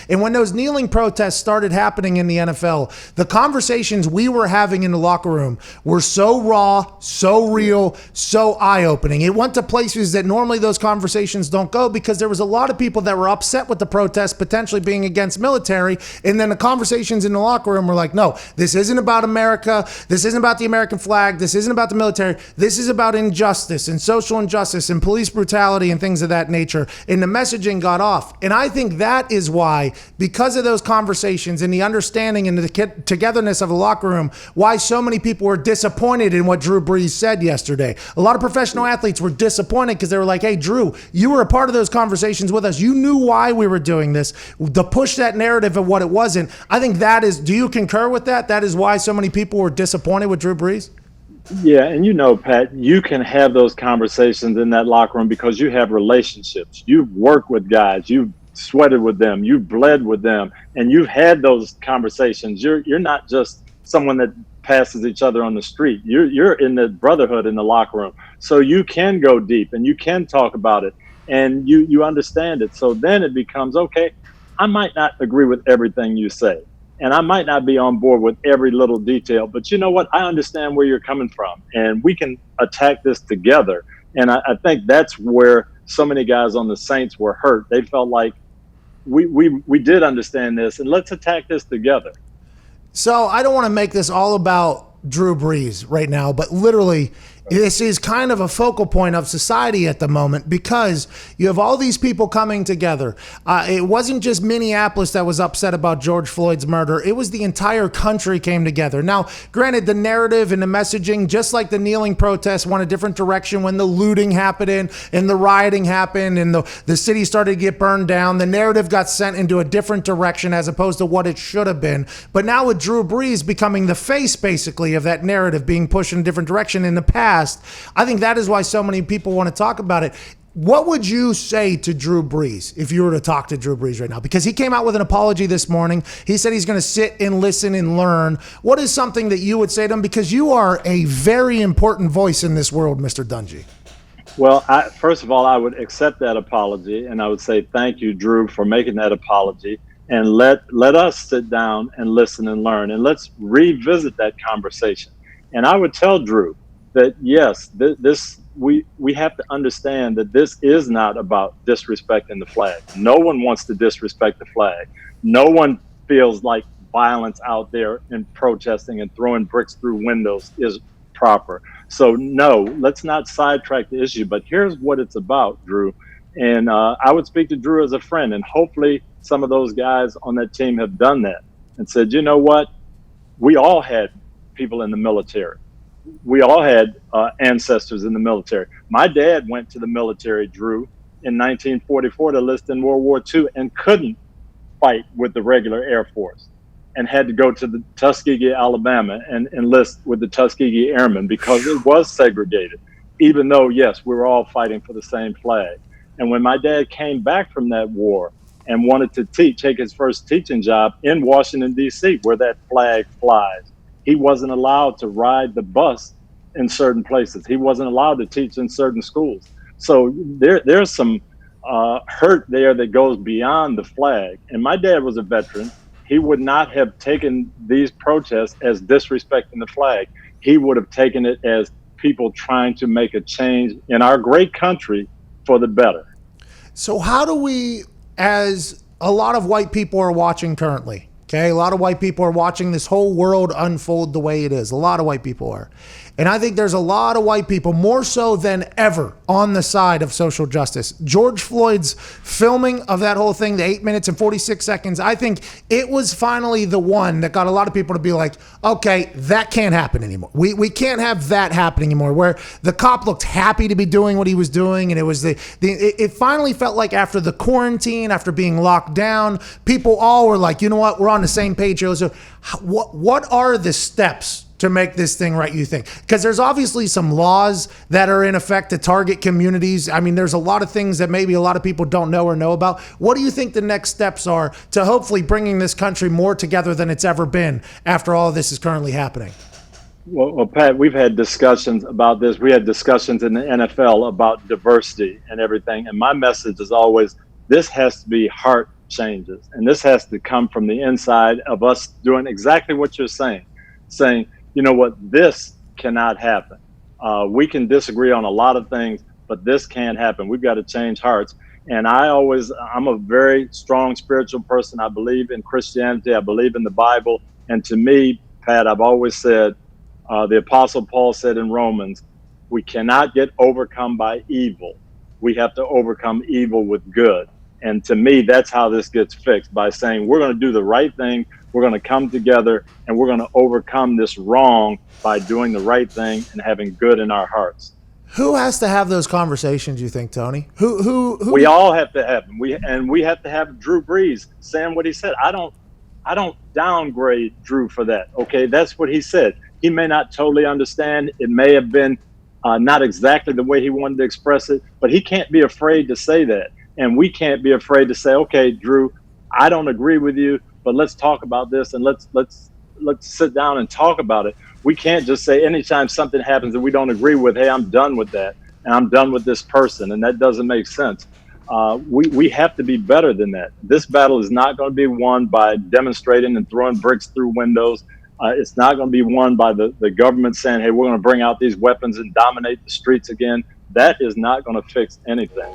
And when those kneeling protests started happening in the NFL, the conversations we were having in the locker room were so raw, so real, so eye-opening. It went to places that normally those conversations don't go, because there was a lot of people that were upset with the protests potentially being against military. And then the conversations in the locker room were like, no, this isn't about America. This isn't about the American flag. This isn't about the military. This is about injustice and social injustice and police brutality and things of that nature. And the messaging got off. And I think that is why, because of those conversations and the understanding and the togetherness of the locker room, why so many people were disappointed in what Drew Brees said yesterday. A lot of professional athletes were disappointed because they were like, hey, Drew, you were a part of those conversations with us. You knew why we were doing this. To push that narrative of what it wasn't, I think that is, do you concur with that? That is why so many people were disappointed with Drew Brees? Yeah, and Pat, you can have those conversations in that locker room because you have relationships. You've worked with guys, you've sweated with them, you've bled with them, and you've had those conversations. You're not just someone that passes each other on the street. You're in the brotherhood in the locker room. So you can go deep and you can talk about it and you understand it. So then it becomes, okay, I might not agree with everything you say. And I might not be on board with every little detail, but you know what? I understand where you're coming from, and we can attack this together. And I think that's where so many guys on the Saints were hurt. They felt like we did understand this, and let's attack this together. So I don't want to make this all about Drew Brees right now, but literally this is kind of a focal point of society at the moment, because you have all these people coming together. It wasn't just Minneapolis that was upset about George Floyd's murder. It was the entire country came together. Now, granted, the narrative and the messaging, just like the kneeling protests, went a different direction when the looting happened and the rioting happened and the city started to get burned down. The narrative got sent into a different direction as opposed to what it should have been. But now with Drew Brees becoming the face, basically, of that narrative being pushed in a different direction in the past, I think that is why so many people want to talk about it. What would you say to Drew Brees if you were to talk to Drew Brees right now? Because he came out with an apology this morning. He said he's going to sit and listen and learn. What is something that you would say to him? Because you are a very important voice in this world, Mr. Dungy. Well, first of all, I would accept that apology, and I would say thank you, Drew, for making that apology. And let us sit down and listen and learn, and let's revisit that conversation. And I would tell Drew that yes, we have to understand that this is not about disrespecting the flag. No one wants to disrespect the flag. No one feels like violence out there and protesting and throwing bricks through windows is proper. So no, let's not sidetrack the issue. But here's what it's about, Drew. And I would speak to Drew as a friend, and hopefully some of those guys on that team have done that and said, you know what? We all had people in the military. We all had ancestors in the military. My dad went to the military, Drew, in 1944 to enlist in World War II and couldn't fight with the regular Air Force and had to go to the Tuskegee, Alabama and enlist with the Tuskegee Airmen because it was segregated, even though, yes, we were all fighting for the same flag. And when my dad came back from that war and wanted to take his first teaching job in Washington, D.C., where that flag flies, he wasn't allowed to ride the bus in certain places. He wasn't allowed to teach in certain schools. So there's some hurt there that goes beyond the flag. And my dad was a veteran. He would not have taken these protests as disrespecting the flag. He would have taken it as people trying to make a change in our great country for the better. So how do we, as a lot of white people are watching currently, okay, a lot of white people are watching this whole world unfold the way it is. A lot of white people are. And I think there's a lot of white people, more so than ever, on the side of social justice. George Floyd's filming of that whole thing, the 8 minutes and 46 seconds, I think it was finally the one that got a lot of people to be like, okay, that can't happen anymore. We can't have that happening anymore, where the cop looked happy to be doing what he was doing. And it was it finally felt like after the quarantine, after being locked down, people all were like, you know what, we're on the same page here. So what are the steps to make this thing right, you think? Because there's obviously some laws that are in effect to target communities. I mean, there's a lot of things that maybe a lot of people don't know or know about. What do you think the next steps are to hopefully bringing this country more together than it's ever been after all of this is currently happening? Well, Pat, we've had discussions about this. We had discussions in the NFL about diversity and everything. And my message is always, this has to be heart changes. And this has to come from the inside of us doing exactly what you're saying, you know what, this cannot happen. We can disagree on a lot of things, but this can't happen. We've got to change hearts. And I'm a very strong spiritual person. I believe in Christianity. I believe in the Bible. And to me, Pat, I've always said, the Apostle Paul said in Romans, we cannot get overcome by evil. We have to overcome evil with good. And to me, that's how this gets fixed, by saying we're going to do the right thing. We're going to come together and we're going to overcome this wrong by doing the right thing and having good in our hearts. Who has to have those conversations, you think, Tony? Who? We all have to have them. We have to have Drew Brees saying what he said. I don't downgrade Drew for that. Okay, that's what he said. He may not totally understand. It may have been not exactly the way he wanted to express it, but he can't be afraid to say that. And we can't be afraid to say, okay, Drew, I don't agree with you, but let's talk about this and let's sit down and talk about it. We can't just say anytime something happens that we don't agree with, hey, I'm done with that and I'm done with this person, and that doesn't make sense. We have to be better than that. This battle is not going to be won by demonstrating and throwing bricks through windows. It's not going to be won by the government saying, hey, we're going to bring out these weapons and dominate the streets again. That is not going to fix anything.